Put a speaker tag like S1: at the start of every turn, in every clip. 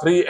S1: 3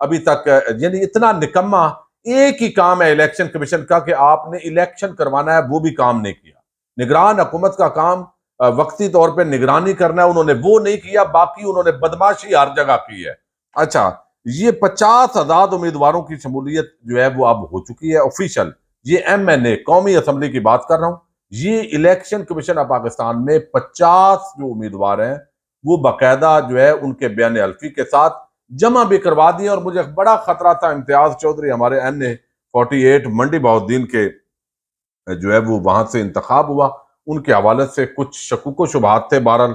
S1: ابھی تک یعنی اتنا نکما ایک ہی کام ہے الیکشن کمیشن کا کہ آپ نے الیکشن کروانا ہے، وہ بھی کام نہیں کیا۔ نگران حکومت کا کام وقتی طور پہ نگرانی کرنا ہے، انہوں نے وہ نہیں کیا، باقی انہوں نے بدماشی ہر جگہ کی ہے۔ اچھا، یہ 50,000 امیدواروں کی شمولیت جو ہے وہ اب ہو چکی ہے آفیشل۔ یہ MNA قومی اسمبلی کی بات کر رہا ہوں۔ یہ الیکشن کمیشن آف پاکستان میں 50 جو امیدوار ہیں وہ باقاعدہ جو ہے ان کے بیان حلفی کے ساتھ جمع بھی کروا دیے، اور مجھے بڑا خطرہ تھا امتیاز چودھری ہمارے NA 48 منڈی بہاؤالدین کے جو ہے وہ وہاں سے انتخاب ہوا، ان کے حوالے سے کچھ شکوک و شبہات تھے، بہرحال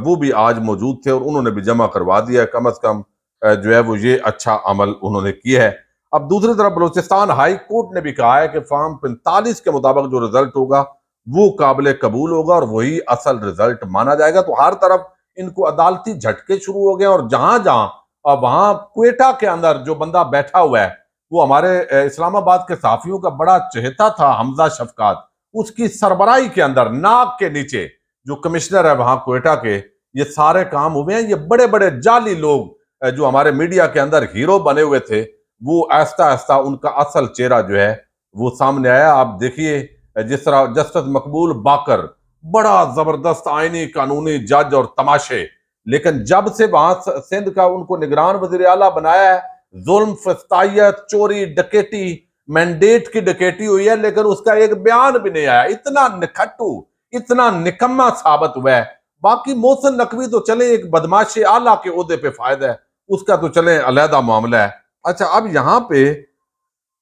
S1: وہ بھی آج موجود تھے اور انہوں نے بھی جمع کروا دیا ہے۔ کم از کم جو ہے وہ یہ اچھا عمل انہوں نے کیا ہے۔ اب دوسری طرف بلوچستان ہائی کورٹ نے بھی کہا ہے کہ فارم 45 کے مطابق جو رزلٹ ہوگا وہ قابل قبول ہوگا اور وہی اصل رزلٹ مانا جائے گا۔ تو ہر طرف ان کو عدالتی جھٹکے شروع ہو گئے، اور جہاں جہاں وہاں کوئٹہ کے اندر جو بندہ بیٹھا ہوا ہے وہ ہمارے اسلام آباد کے صحافیوں کا بڑا چہیتا تھا، حمزہ شفقات، اس کی سربراہی کے اندر ناک کے نیچے جو کمشنر ہے وہاں کوئٹہ کے، یہ سارے کام ہوئے ہیں۔ یہ بڑے بڑے جعلی لوگ جو ہمارے میڈیا کے اندر ہیرو بنے ہوئے تھے، وہ آہستہ آہستہ ان کا اصل چہرہ جو ہے وہ سامنے آیا۔ آپ دیکھیے جس طرح جسٹس مقبول باقر، بڑا زبردست آئینی قانونی جج اور تماشے، لیکن جب سے وہاں سندھ کا ان کو نگران وزیر اعلیٰ بنایا ہے، ظلم، فسطائیت، چوری، ڈکیٹی، مینڈیٹ کی ڈکیٹی ہوئی ہے، لیکن اس کا ایک بیان بھی نہیں آیا۔ اتنا نکھٹو، اتنا نکما ثابت ہوا ہے۔ باقی محسن نقوی تو چلے ایک بدماش اعلیٰ کے عہدے پہ فائد ہے، اس کا تو چلے علیحدہ معاملہ ہے۔ اچھا، اب یہاں پہ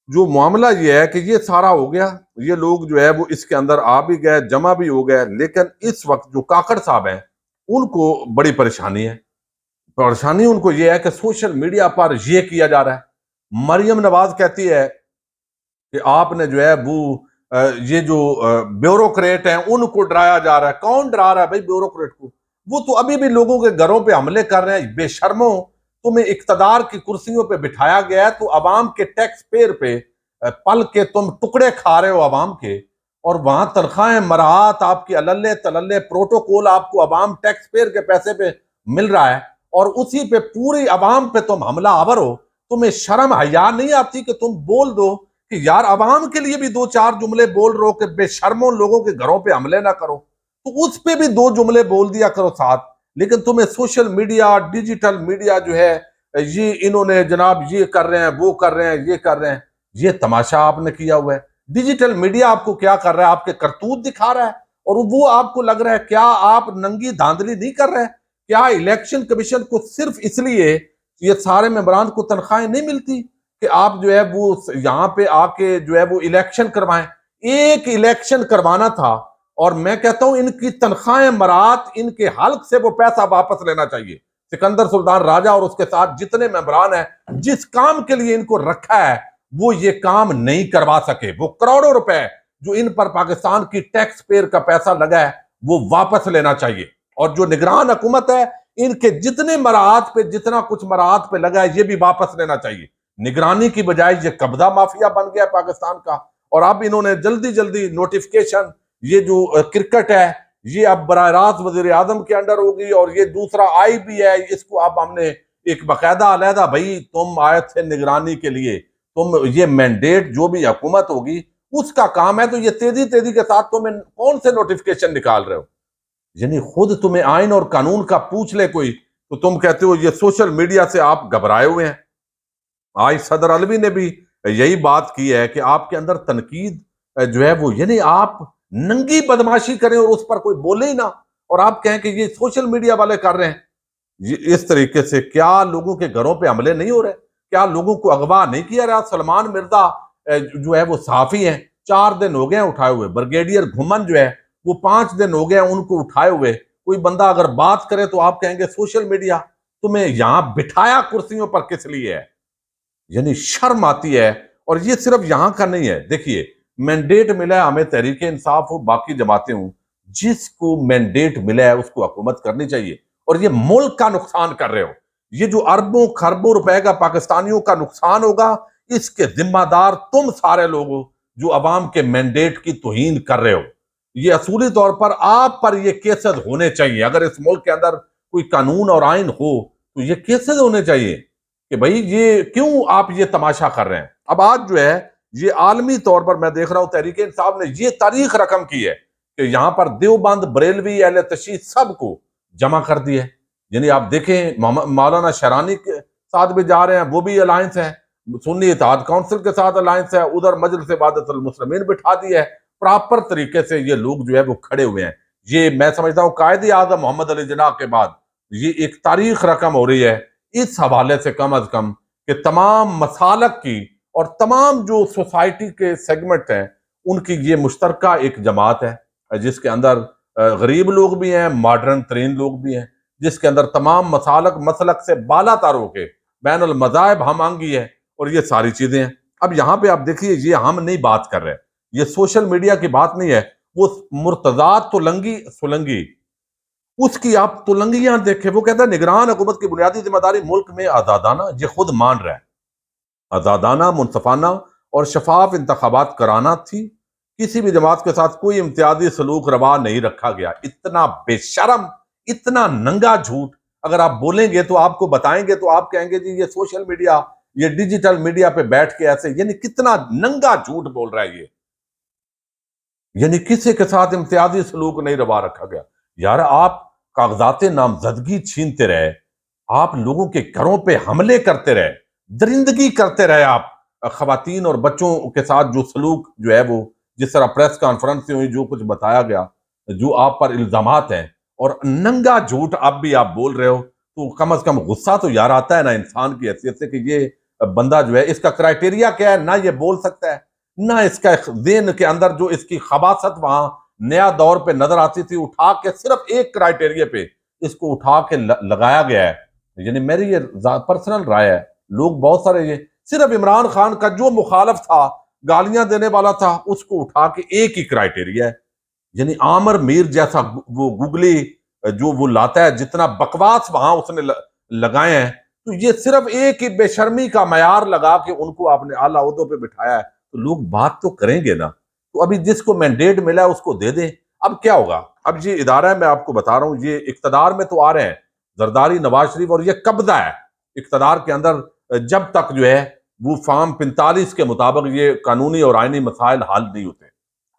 S1: جو معاملہ یہ ہے کہ یہ سارا ہو گیا، یہ لوگ جو ہے وہ اس کے اندر آ بھی گئے، جمع بھی ہو گئے، لیکن اس وقت جو کاکڑ صاحب ہیں ان کو بڑی پریشانی ہے۔ پریشانی ان کو یہ ہے کہ سوشل میڈیا پر یہ کیا جا رہا ہے۔ مریم نواز کہتی ہے کہ آپ نے جو ہے وہ یہ جو بیوروکریٹ ہیں ان کو ڈرایا جا رہا ہے۔ کون ڈرا رہا ہے بھائی بیوروکریٹ کو؟ وہ تو ابھی بھی لوگوں کے گھروں پہ حملے کر رہے ہیں۔ بے شرموں، تمہیں اقتدار کی کرسیوں پہ بٹھایا گیا ہے تو عوام کے ٹیکس پیئر پہ پل کے تم ٹکڑے کھا رہے ہو عوام کے، اور وہاں تنخواہیں مراعات آپ کی اللے تللے پروٹوکول آپ کو عوام ٹیکس پیئر کے پیسے پہ مل رہا ہے، اور اسی پہ پوری عوام پہ تم حملہ آور ہو۔ تمہیں شرم حیا نہیں آتی کہ تم بول دو کہ یار عوام کے لیے بھی دو چار جملے بول رہو کہ بے شرموں لوگوں کے گھروں پہ حملے نہ کرو، تو اس پہ بھی دو جملے بول دیا کرو ساتھ۔ لیکن تمہیں سوشل میڈیا، ڈیجیٹل میڈیا جو ہے یہ انہوں نے جناب یہ کر رہے ہیں، وہ کر رہے ہیں، یہ کر رہے ہیں۔ یہ تماشا آپ نے کیا ہوا ہے۔ ڈیجیٹل میڈیا آپ کو کیا کر رہا ہے؟ آپ کے کرتوت دکھا رہا ہے، اور وہ آپ کو لگ رہا ہے کیا آپ ننگی دھاندلی نہیں کر رہے ہیں؟ کیا الیکشن کمیشن کو صرف اس لیے یہ سارے ممبران کو تنخواہیں نہیں ملتی کہ آپ جو ہے وہ یہاں پہ آ کے جو ہے وہ الیکشن کروائیں؟ ایک الیکشن کروانا تھا، اور میں کہتا ہوں ان کی تنخواہیں مراعات، ان کے حلق سے وہ پیسہ واپس لینا چاہیے۔ سکندر سلطان راجہ اور اس کے ساتھ جتنے ممبران ہیں، جس کام کے لیے ان کو رکھا ہے وہ یہ کام نہیں کروا سکے۔ وہ کروڑوں روپے جو ان پر پاکستان کی ٹیکس پیئر کا پیسہ لگا ہے وہ واپس لینا چاہیے، اور جو نگران حکومت ہے ان کے جتنے مراعات پہ جتنا کچھ مراعات پہ لگا ہے یہ بھی واپس لینا چاہیے۔ نگرانی کی بجائے یہ قبضہ مافیا بن گیا پاکستان کا، اور اب انہوں نے جلدی جلدی نوٹیفکیشن، یہ جو کرکٹ ہے یہ اب براہ راست وزیر اعظم کے انڈر ہوگی، اور یہ دوسرا بھی ہے، اس کو اب ہم نے ایک باقاعدہ علیحدہ، بھائی تم آئے تھے نگرانی کے لیے، تم یہ مینڈیٹ جو بھی حکومت ہوگی اس کا کام ہے، تو یہ تیزی تیزی کے ساتھ تم کون سے نوٹیفکیشن نکال رہے ہو؟ یعنی خود تمہیں آئین اور قانون کا پوچھ لے کوئی تو تم کہتے ہو یہ سوشل میڈیا سے آپ گھبرائے ہوئے ہیں۔ آج صدر علوی نے بھی یہی بات کی ہے کہ آپ کے اندر تنقید جو ہے وہ، یعنی آپ ننگی بدماشی کریں اور اس پر کوئی بولے ہی نہ، اور آپ کہیں کہ یہ سوشل میڈیا والے کر رہے ہیں۔ یہ اس طریقے سے کیا لوگوں کے گھروں پہ حملے نہیں ہو رہے؟ کیا لوگوں کو اغوا نہیں کیا رہا؟ سلمان مرزا جو ہے وہ صحافی ہیں، 4 دن ہو گئے ہیں اٹھائے ہوئے۔ بریگیڈیئر گھمن جو ہے وہ 5 دن ہو گئے ہیں ان کو اٹھائے ہوئے۔ کوئی بندہ اگر بات کرے تو آپ کہیں گے سوشل میڈیا، تمہیں یہاں بٹھایا کرسیوں پر کس لیے ہے؟ یعنی شرم آتی ہے۔ اور یہ صرف یہاں کا نہیں ہے، دیکھیے مینڈیٹ ملا ہے ہمیں، تحریک انصاف ہو، باقی جماعتیں ہوں، جس کو مینڈیٹ ملا ہے اس کو حکومت کرنی چاہیے، اور یہ ملک کا نقصان کر رہے ہو۔ یہ جو اربوں خربوں روپے کا پاکستانیوں کا نقصان ہوگا، اس کے ذمہ دار تم سارے لوگ ہو جو عوام کے مینڈیٹ کی توہین کر رہے ہو۔ یہ اصولی طور پر آپ پر یہ کیسز ہونے چاہیے۔ اگر اس ملک کے اندر کوئی قانون اور آئین ہو تو یہ کیسز ہونے چاہیے۔ کہ بھائی یہ کیوں آپ یہ تماشا کر رہے ہیں. اب آج جو ہے یہ عالمی طور پر میں دیکھ رہا ہوں تحریک انصاف نے یہ تاریخ رقم کی ہے کہ یہاں پر دیوبند، بریلوی، اہل تشیع سب کو جمع کر دی ہے. یعنی آپ دیکھیں مولانا شرانی کے ساتھ بھی جا رہے ہیں، وہ بھی الائنس ہے. سنی اتحاد کونسل کے ساتھ الائنس ہے. ادھر مجلس وحدت المسلمین بٹھا دی ہے. پراپر طریقے سے یہ لوگ جو ہے وہ کھڑے ہوئے ہیں. یہ میں سمجھتا ہوں قائد اعظم محمد علی جناح کے بعد یہ ایک تاریخ رقم ہو رہی ہے اس حوالے سے کم از کم کہ تمام مسالک کی اور تمام جو سوسائٹی کے سیگمنٹ ہیں ان کی یہ مشترکہ ایک جماعت ہے جس کے اندر غریب لوگ بھی ہیں، ماڈرن ترین لوگ بھی ہیں، جس کے اندر تمام مسالک مسلک سے بالا تر ہو کے بین المذاہب ہم آہنگی ہے اور یہ ساری چیزیں ہیں. اب یہاں پہ آپ دیکھیے یہ ہم نہیں بات کر رہے، یہ سوشل میڈیا کی بات نہیں ہے. وہ مرتضیٰ تلنگی سلنگی اس کی آپ تلنگیاں دیکھیں، وہ کہتا ہے نگران حکومت کی بنیادی ذمہ داری ملک میں آزادانہ، یہ خود مان رہا ہے، آزادانہ، منصفانہ اور شفاف انتخابات کرانا تھی. کسی بھی جماعت کے ساتھ کوئی امتیازی سلوک روا نہیں رکھا گیا. اتنا بے شرم، اتنا ننگا جھوٹ اگر آپ بولیں گے تو آپ کو بتائیں گے تو آپ کہیں گے جی یہ سوشل میڈیا، یہ ڈیجیٹل میڈیا پہ بیٹھ کے ایسے، یعنی کتنا ننگا جھوٹ بول رہا ہے یہ. یعنی کسی کے ساتھ امتیازی سلوک نہیں روا رکھا گیا. یار آپ کاغذات نامزدگی چھینتے رہے، آپ لوگوں کے گھروں پہ حملے کرتے رہے، درندگی کرتے رہے. آپ خواتین اور بچوں کے ساتھ جو سلوک جو ہے وہ جس طرح پریس کانفرنس میں ہوئی جو کچھ بتایا گیا، جو آپ پر الزامات ہیں اور ننگا جھوٹ اب بھی آپ بول رہے ہو، تو کم از کم غصہ تو یار آتا ہے نا انسان کی حیثیت سے کہ یہ بندہ جو ہے اس کا کرائٹیریا کیا ہے، نہ یہ بول سکتا ہے، نہ اس کا ذہن کے اندر جو اس کی خباثت وہاں نیا دور پہ نظر آتی تھی اٹھا کے صرف ایک کرائٹیریا پہ اس کو اٹھا کے لگایا گیا ہے. یعنی میری یہ پرسنل رائے ہے. لوگ بہت سارے یہ صرف عمران خان کا جو مخالف تھا، گالیاں دینے والا تھا، اس کو اٹھا کے ایک ہی کرائٹیریا ہے. یعنی عامر میر جیسا وہ گوگلی جو وہ لاتا ہے، جتنا بکواس وہاں اس نے لگائے ہیں، تو یہ صرف ایک ہی بے شرمی کا معیار لگا کے ان کو آپ نے اعلیٰ عہدوں پہ بٹھایا ہے. تو لوگ بات تو کریں گے نا. تو ابھی جس کو مینڈیٹ ملا ہے اس کو دے دیں. اب کیا ہوگا؟ اب یہ ادارہ ہے، میں آپ کو بتا رہا ہوں، یہ اقتدار میں تو آ رہے ہیں زرداری، نواز شریف، اور یہ قبضہ ہے اقتدار کے اندر جب تک جو ہے وہ فارم 45 کے مطابق یہ قانونی اور آئینی مسائل حل نہیں ہوتے.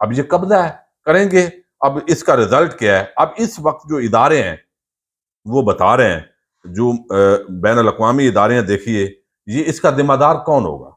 S1: اب یہ قبضہ ہے، کریں گے. اب اس کا رزلٹ کیا ہے؟ اب اس وقت جو ادارے ہیں وہ بتا رہے ہیں، جو بین الاقوامی ادارے ہیں، دیکھیے یہ اس کا ذمہ دار کون ہوگا؟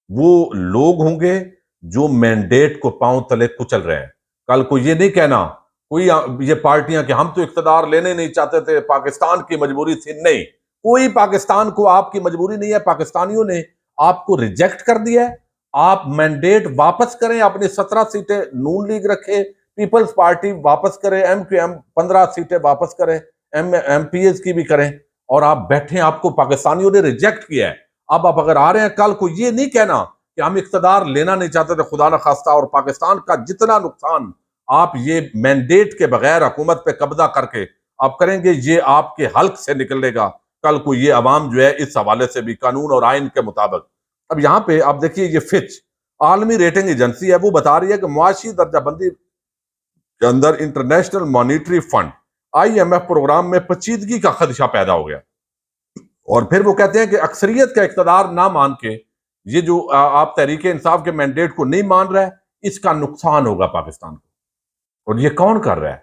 S1: وہ لوگ ہوں گے جو مینڈیٹ کو پاؤں تلے کچل رہے ہیں. کل کو یہ نہیں کہنا کوئی یہ پارٹیاں کہ ہم تو اقتدار لینے نہیں چاہتے تھے، پاکستان کی مجبوری تھی. نہیں، کوئی پاکستان کو آپ کی مجبوری نہیں ہے. پاکستانیوں نے آپ کو ریجیکٹ کر دیا ہے. آپ مینڈیٹ واپس کریں، اپنی 17 سیٹیں نون لیگ رکھے، پیپلز پارٹی واپس کرے، ایم کیو ایم 15 سیٹیں واپس کرے، ایم پی ایز کی بھی کریں، اور آپ بیٹھیں. آپ کو پاکستانیوں نے ریجیکٹ کیا ہے. اب آپ اگر آ رہے ہیں کل کو یہ نہیں کہنا کہ ہم اقتدار لینا نہیں چاہتے تھے، خدا نہ خواستہ، اور پاکستان کا جتنا نقصان آپ یہ مینڈیٹ کے بغیر حکومت پہ قبضہ کر کے آپ کریں گے، یہ آپ کے حلق سے نکلے گا. کل کو یہ عوام جو ہے اس حوالے سے بھی قانون اور آئین کے مطابق. اب یہاں پہ آپ دیکھیے یہ فچ عالمی ریٹنگ ایجنسی ہے، وہ بتا رہی ہے کہ معاشی درجہ بندی کے اندر انٹرنیشنل مانیٹری فنڈ IMF پروگرام میں پیچیدگی کا خدشہ پیدا ہو گیا. اور پھر وہ کہتے ہیں کہ اکثریت کا اقتدار نہ مان کے یہ جو آپ تحریک انصاف کے مینڈیٹ کو نہیں مان رہا ہے، اس کا نقصان ہوگا پاکستان کو. اور یہ کون کر رہا ہے؟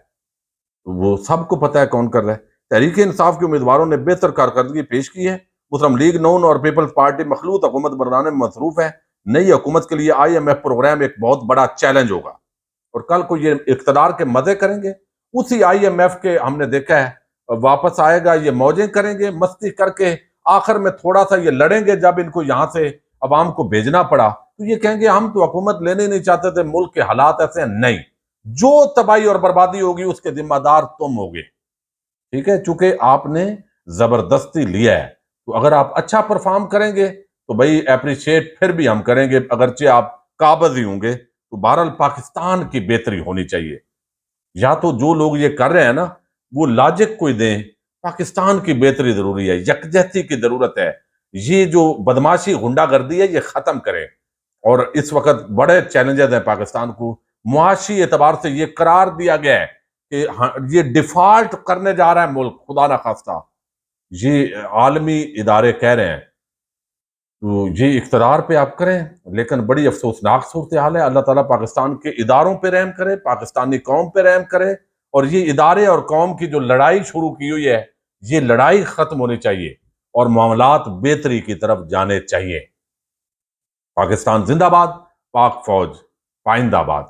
S1: وہ سب کو پتہ ہے کون کر رہا ہے. تحریک انصاف کے امیدواروں نے بہتر کارکردگی پیش کی ہے. مسلم لیگ نون اور پیپلز پارٹی مخلوط حکومت بنانے میں مصروف ہے. نئی حکومت کے لیے IMF پروگرام ایک بہت بڑا چیلنج ہوگا، اور کل کو یہ اقتدار کے مزے کریں گے. اسی IMF کے ہم نے دیکھا ہے واپس آئے گا، یہ موجیں کریں گے مستی کر کے، آخر میں تھوڑا سا یہ لڑیں گے. جب ان کو یہاں سے عوام کو بھیجنا پڑا تو یہ کہیں گے ہم تو حکومت لینے نہیں چاہتے تھے، ملک کے حالات ایسے ہیں. نہیں، جو تباہی اور بربادی ہوگی اس کے ذمہ دار تم ہوگے. ٹھیک ہے، چونکہ آپ نے زبردستی لیا ہے. تو اگر آپ اچھا پرفارم کریں گے تو بھائی اپریشیٹ پھر بھی ہم کریں گے، اگرچہ آپ قابض ہی ہوں گے. تو بہرحال پاکستان کی بہتری ہونی چاہیے. یا تو جو لوگ یہ کر رہے ہیں نا وہ لاجک کوئی دیں. پاکستان کی بہتری ضروری ہے، یکجہتی کی ضرورت ہے. یہ جو بدماشی غنڈہ گردی ہے یہ ختم کریں. اور اس وقت بڑے چیلنجز ہیں پاکستان کو. معاشی اعتبار سے یہ قرار دیا گیا ہے کہ یہ ڈیفالٹ کرنے جا رہا ہے ملک، خدا نہ خواستہ. یہ عالمی ادارے کہہ رہے ہیں تو یہ اقتدار پہ آپ کریں، لیکن بڑی افسوسناک صورتحال ہے۔ اللہ تعالیٰ پاکستان کے اداروں پہ رحم کرے، پاکستانی قوم پہ رحم کرے، اور یہ ادارے اور قوم کی جو لڑائی شروع کی ہوئی ہے، یہ لڑائی ختم ہونی چاہیے اور معاملات بہتری کی طرف جانے چاہیے۔ پاکستان زندہ باد، پاک فوج پائندہ باد۔